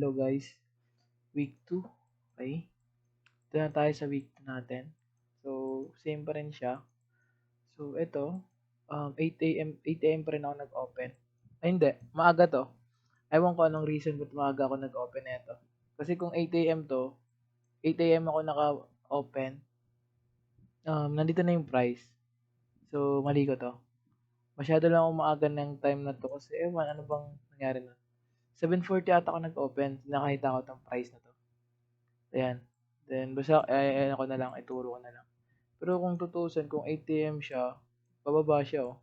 hello guys. Week 2. Okay. Ito na tayo sa week 2 natin. So, same pa rin siya. So, ito, 8 a.m. pa rin ako nag-open. Ay, hindi. Maaga to. Ewan ko anong reason ba't maaga ako nag-open nito. Kasi kung 8 a.m. to, 8 a.m. ako naka-open, nandito na yung price. So, mali ko to. Masyado lang ako maaga ng time na to kasi ewan, ano bang nangyari na. 7:40 ata ako nag-open. Nakita ko tong price na to. Ayan. Then, basta, ako na lang, ituro ko na lang. Pero kung tutusin, kung 8 a.m. siya, bababa siya, oh.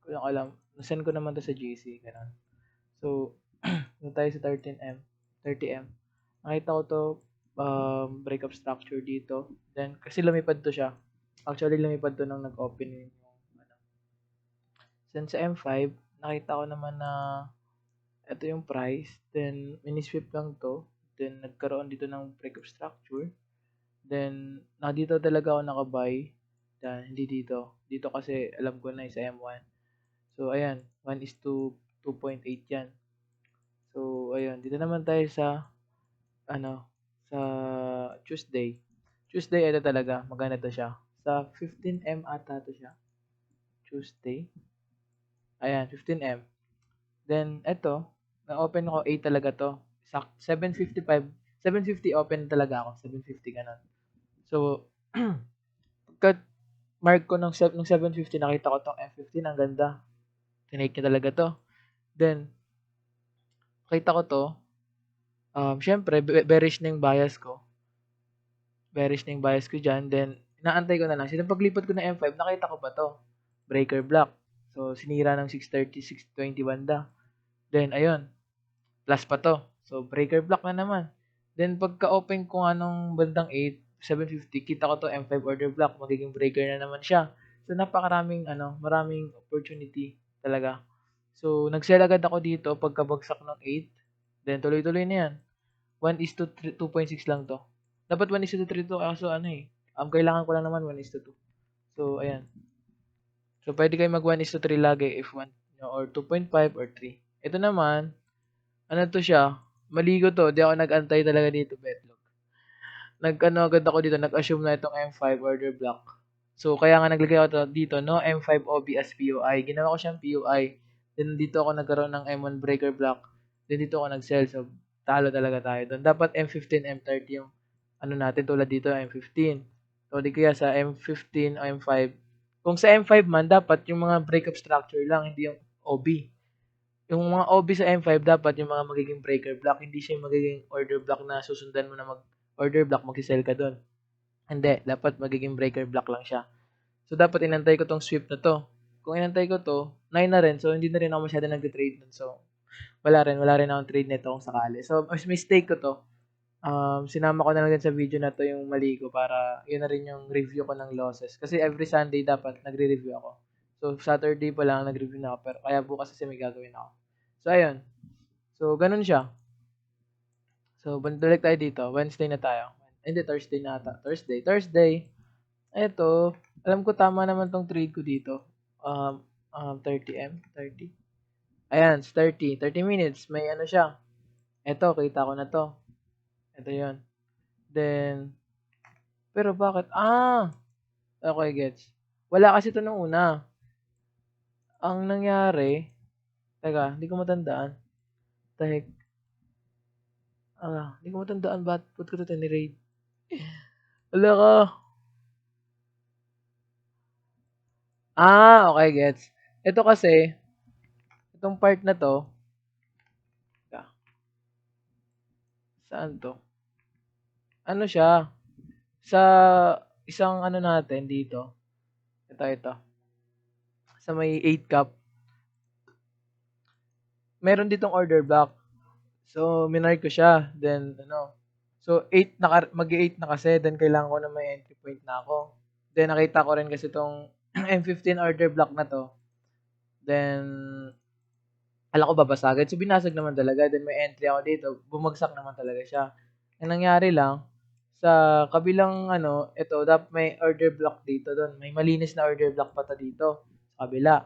Kung lang alam, nasend ko naman to sa GC, ganun. So, doon tayo sa 13M, 30M. Nakita ko to, breakup structure dito. Then, kasi lumipad to siya. Actually, lumipad to nung nag-open yung, ano. Then, sa M5, nakita ko naman na ito yung price. Then, minisweep lang to. Then, nagkaroon dito ng breakup structure. Then, dito talaga ako nakabuy. Then, hindi dito. Dito kasi alam ko na sa M1. So, ayan. 1:2.8 yan. So, ayun. Dito naman tayo sa, sa Tuesday. Tuesday, ito talaga. Maganda to siya. Sa 15M ata to siya. Tuesday. Ayan, 15M. Then, ito. Na-open ko 8 talaga to. 7:55. 7:50 open talaga ako. 7:50 ganun. So, pagka mark ko nung 7:50, nakita ko tong F15, ang ganda. Tinake niya talaga to. Then, nakita ko to, syempre, bearish na yung bias ko. Bearish na yung bias ko dyan. Then, inaantay ko na lang. Sinang paglipat ko na M5, nakita ko pa to. Breaker block. So, sinira ng 6:30, 6:20 banda. Then, ayun. Plus pa to. So, breaker block na naman. Then, pagka-open ko nga nung bandang 8, 7:50, kita ko to M5 order block. Magiging breaker na naman siya. So, napakaraming, maraming opportunity talaga. So, nag-sell agad ako dito pagkabagsak ng 8. Then, tuloy-tuloy na yan. 1:2.6 lang to. Dapat 1:3 to, kaso kailangan ko lang naman 1:2. So, ayan. So, pwede kayo mag 1:3 lagi if 1, or 2.5 or 3. Ito naman, to siya, maligo to, di ako nag-antay talaga dito, betlog. Agad ako dito, nag-assume na itong M5 order block. So, kaya nga naglagay ako dito, no, M5 OB as POI. Ginawa ko siyang POI. Then, dito ako nagkaroon ng M1 breaker block. Then, dito ako nag-sell. So, talo talaga tayo doon. Dapat M15, M30 yung natin, tulad dito, M15. So, di kaya sa M15 o M5. Kung sa M5 man, dapat yung mga breakup structure lang, hindi yung OB. Yung mga OB sa M5, dapat yung mga magiging breaker block. Hindi siya yung magiging order block na susundan mo na order block, mag-sell ka doon. Hindi, dapat magiging breaker block lang siya. So, dapat inantay ko tong sweep na to. Kung inantay ko to, 9 na rin. So, hindi na rin ako masyado nag-trade nun. So, wala rin akong trade nito kung sakali. So, mistake ko to. Sinama ko na lang din sa video na to yung mali ko para yun na rin yung review ko ng losses. Kasi every Sunday dapat nagre-review ako. So, Saturday pa lang nag-review na ako. Pero kaya bukas kasi may gagawin ako. So, ayun. So, ganun siya. So, balik tayo dito. Wednesday na tayo. Hindi, Thursday na ata. Thursday. Eto, alam ko tama naman tong trade ko dito. 30M, 30. Ayan, 30 minutes. May siya. Eto, kita ko na to. Ito yun. Then, pero bakit? Okay, gets. Wala kasi ito nung una. Ang nangyari, teka, hindi ko matandaan. Tahik. Hindi ko matandaan ba't ko ito tinirade. Wala ka. Okay, gets. Ito kasi, itong part na to, saan to? Ano siya? Sa isang natin dito. Ito. Sa may 8 cup. Meron ditong order block. So, minark ko siya. Then, So, 8 mag-8 na kasi. Then, kailangan ko na may entry point na ako. Then, nakita ko rin kasi itong M15 order block na to. Then, alam ko babasagin. So, binasag naman talaga. Then, may entry ako dito. Bumagsak naman talaga siya. Ang nangyari lang, sa kabilang ito, dapat may order block dito doon. May malinis na order block pa ta dito sa kabila.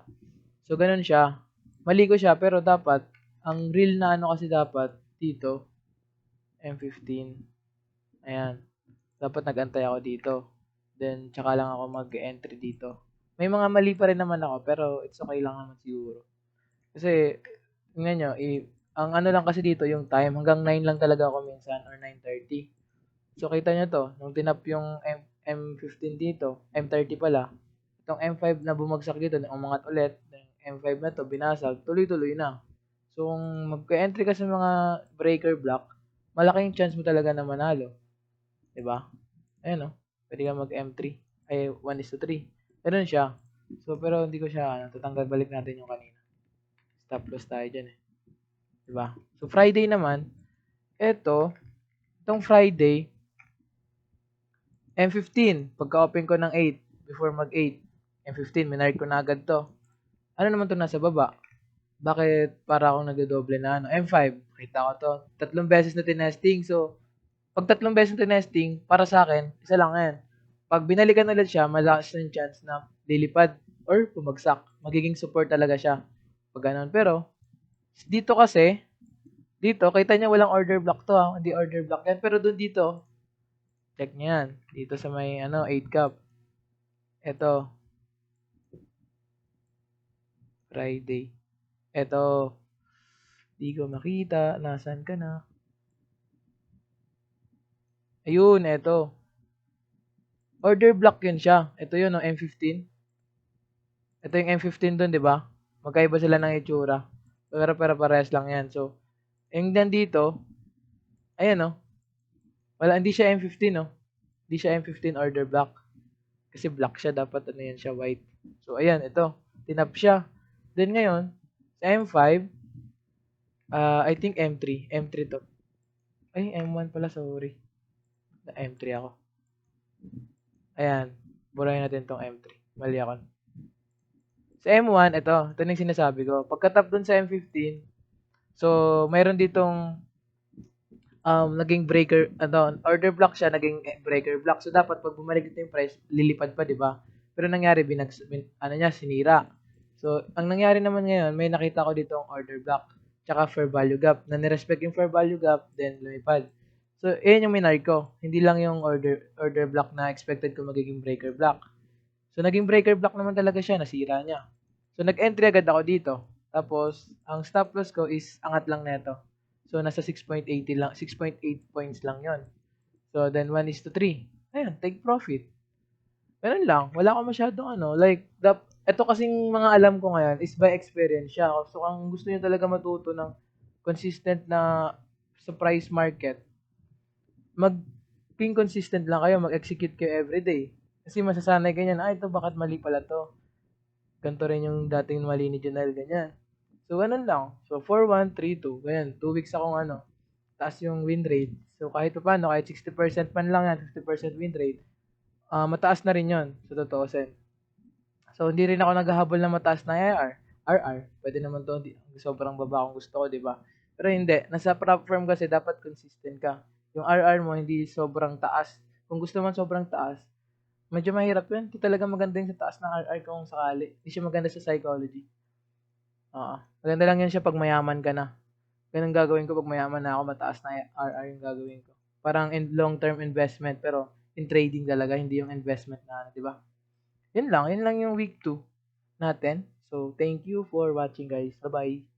So, ganun siya. Mali ko siya, pero dapat, ang real na kasi dapat dito, M15. Ayan. Dapat nag-antay ako dito. Then, tsaka lang ako mag-entry dito. May mga mali pa rin naman ako, pero it's okay lang naman siguro. Kasi, tingnan nyo, ang ano lang kasi dito, yung time, hanggang 9 lang talaga ako minsan, or 9:30. So, kita nyo to, nung tinap yung M15 dito, M30 pala, itong M5 na bumagsak dito, umangat ulit, yung M5 na to, binasag, tuloy-tuloy na. So, kung mag-entry ka sa mga breaker block, malaking chance mo talaga na manalo. Diba? Ayan o. Pwede ka mag-M3. Ay, 1:3. Ganun siya. So, pero hindi ko siya, tatanggal balik natin yung kanina. Stop loss tayo dyan eh. Diba? So, Friday naman, itong Friday, M15. Pagka-open ko ng 8, before mag-8, M15, minark ko na agad to. Ano naman to nasa baba? Bakit para akong nagdodoble na ano? M5. Kita ko to. 3 beses na tinesting. So, pag 3 beses na tinesting, para sa akin, isa lang yan. Pag binalikan ulit siya, malakas na yung chance na lilipad or pumagsak. Magiging support talaga siya. Pag ganun. Pero, dito kasi, dito, kita niya walang order block to ha. Hindi order block yan. Pero dun dito, check niya yan. Dito sa may 8 cup. Ito, Friday. Ito, di ko makita. Nasaan ka na? Ayun, ito. Order block yun siya. Ito yun, no, M15. Ito yung M15 doon, di ba? Magkaiba sila ng itsura. Pero parehas lang yan. So, yung dito, ayan, no? Wala, hindi siya M15, no? Hindi siya M15 order block. Kasi black siya, dapat ano yan siya, white. So, ayan, ito. Tinap siya. Then ngayon, sa M5, I think M3. M3 to. Ay, M1 pala, sorry. Na M3 ako. Ayan. Burahin natin tong M3. Mali ako. Sa M1, ito na yung sinasabi ko. Pagka-tap dun sa M15, so, mayroon ditong naging breaker, order block siya, naging breaker block. So, dapat pag bumalik ito yung price, lilipad pa, di ba? Pero nangyari, sinira. So, ang nangyari naman ngayon, may nakita ko dito ang order block, tsaka fair value gap. Na nirespect yung fair value gap, then lumipad. So, yun yung minark ko. Hindi lang yung order block na expected ko magiging breaker block. So, naging breaker block naman talaga siya, nasira niya. So, nag-entry agad ako dito. Tapos, ang stop loss ko is angat lang neto. So, nasa 6.80 lang, 6.8 points lang yon. So, then 1:3. Ayun, take profit. Ganun lang. Wala ko masyadong like, ito kasing mga alam ko ngayon is by experience siya. So, kung gusto niyo talaga matuto ng consistent na sa price market, mag-being consistent lang kayo, mag-execute kayo everyday. Kasi masasanay ganyan, ito bakit mali pala to. Ganito rin yung dating mali ni Janelle, ganyan. So, ganun lang. So, 4-1-3-2. Ganyan. 2 weeks akong taas yung win rate. So, kahit pa paano, kahit 60% man lang yan, 50% win rate, mataas na rin yon sa totoo sen. So, hindi rin ako naghahabol na mataas na RR. Pwede naman to, sobrang baba kung gusto ko, di ba? Pero hindi. Nasa prop firm kasi dapat consistent ka. Yung RR mo, hindi sobrang taas. Kung gusto man sobrang taas, medyo mahirap yun. Hindi talaga maganda yung sa taas ng RR kung sakali. Hindi siya maganda sa psychology. Maganda lang yan siya pag mayaman ka na. Ganun gagawin ko pag mayaman na ako, mataas na RR yung gagawin ko. Parang in long-term investment, pero in trading talaga, hindi yung investment na, di ba? Yun lang yung week 2 natin. So, thank you for watching guys. Bye-bye.